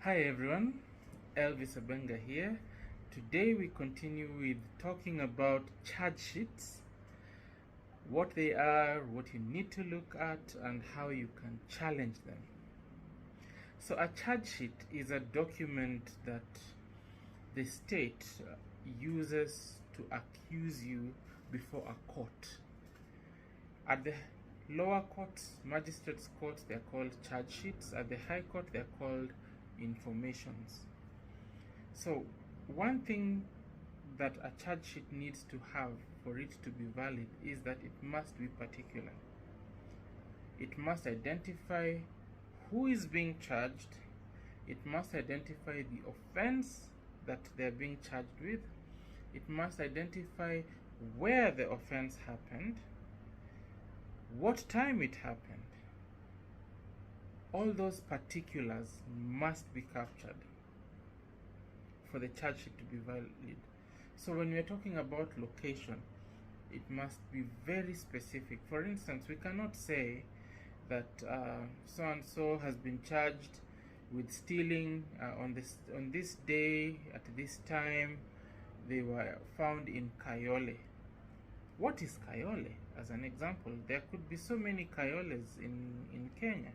Hi everyone, Elvis Abenga here. Today we continue with talking about charge sheets, what they are, what you need to look at, and how you can challenge them. So a charge sheet is a document that the state uses to accuse you before a court. At the lower courts, magistrates courts, they're called charge sheets. At the high court, they're called informations. So one thing that a charge sheet needs to have for it to be valid is that it must be particular. It must identify who is being charged. It must identify the offense that they're being charged with. It must identify where the offense happened, what time it happened. All those particulars must be captured for the charge sheet to be valid. So when we're talking about location, it must be very specific. For instance, we cannot say that so and so has been charged with stealing on this day at this time. They were found in Kayole. What is Kayole? As an example, there could be so many Kayoles in Kenya.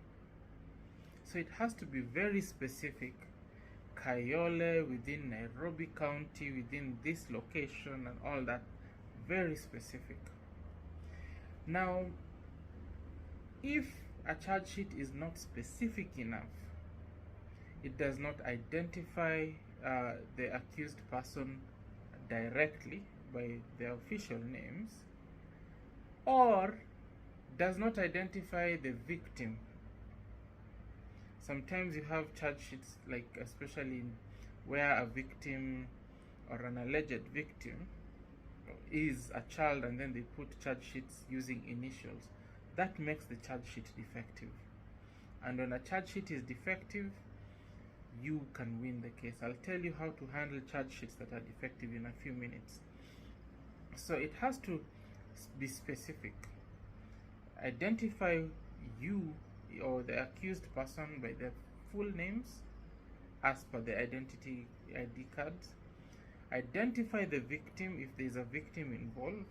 So it has to be very specific. Kayole within Nairobi County, within this location and all that, very specific. Now, if a charge sheet is not specific enough, it does not identify the accused person directly by their official names, or does not identify the victim. Sometimes you have charge sheets, like especially where a victim or an alleged victim is a child, and then they put charge sheets using initials. That makes the charge sheet defective. And when a charge sheet is defective, you can win the case. I'll tell you how to handle charge sheets that are defective in a few minutes. So it has to be specific. Identify you or the accused person by their full names as per the identity ID cards. Identify the victim, if there is a victim involved,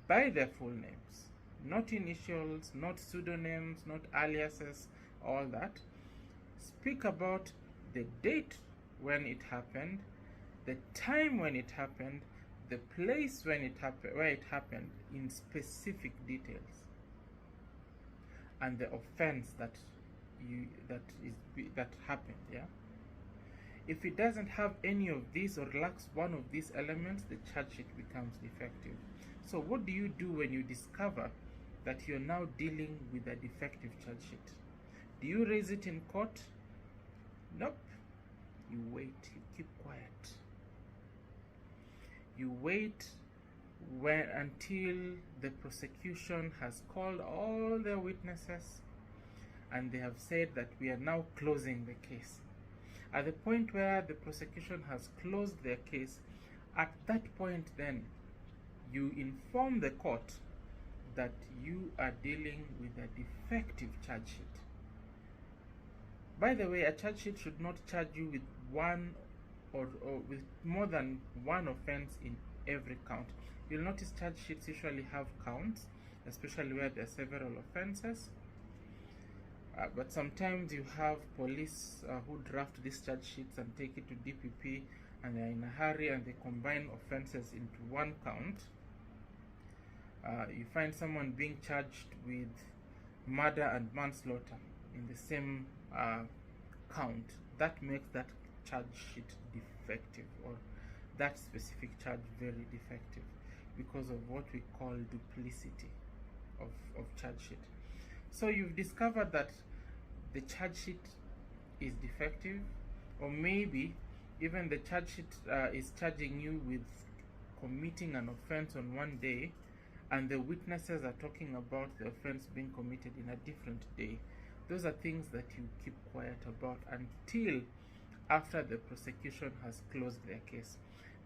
by their full names, not initials, not pseudonyms, not aliases, all that. Speak about the date when it happened, the time when it happened, the place when it happened, where it happened, in specific details, and the offense that happened. Yeah. If it doesn't have any of these or lacks one of these elements, the charge sheet becomes defective. So what do you do when you discover that you're now dealing with a defective charge sheet? Do you raise it in court? Nope. You wait. You keep quiet. You wait until the prosecution has called all their witnesses and they have said that we are now closing the case. At the point where the prosecution has closed their case, at that point then you inform the court that you are dealing with a defective charge sheet. By the way, a charge sheet should not charge you with one or with more than one offense in every count. You'll notice charge sheets usually have counts, especially where there are several offenses. But sometimes you have police who draft these charge sheets and take it to DPP, and they're in a hurry and they combine offenses into one count. You find someone being charged with murder and manslaughter in the same count. That makes that charge sheet defective, or that specific charge very defective, because of what we call duplicity of charge sheet. So you've discovered that the charge sheet is defective, or maybe even the charge sheet is charging you with committing an offense on one day, and the witnesses are talking about the offense being committed in a different day. Those are things that you keep quiet about until after the prosecution has closed their case.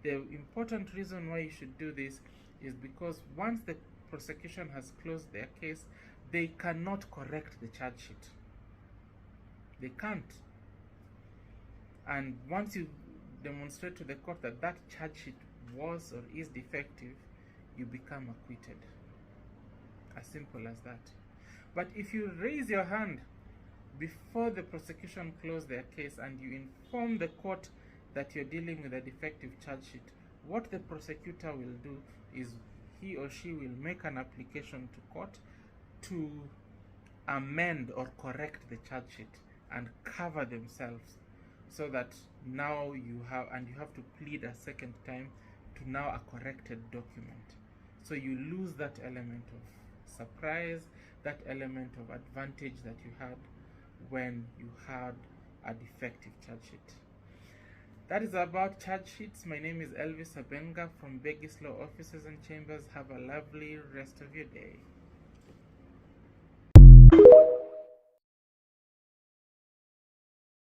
The important reason why you should do this is because once the prosecution has closed their case, they cannot correct the charge sheet. They can't. And once you demonstrate to the court that that charge sheet was or is defective, you become acquitted. As simple as that. But if you raise your hand before the prosecution close their case and you inform the court that you're dealing with a defective charge sheet, what the prosecutor will do is he or she will make an application to court to amend or correct the charge sheet and cover themselves, so that now you have to plead a second time to now a corrected document. So you lose that element of surprise, that element of advantage that you had when you had a defective charge sheet. That is about charge sheets. My name is Elvis Abenga from Begis Law Offices and Chambers. Have a lovely rest of your day.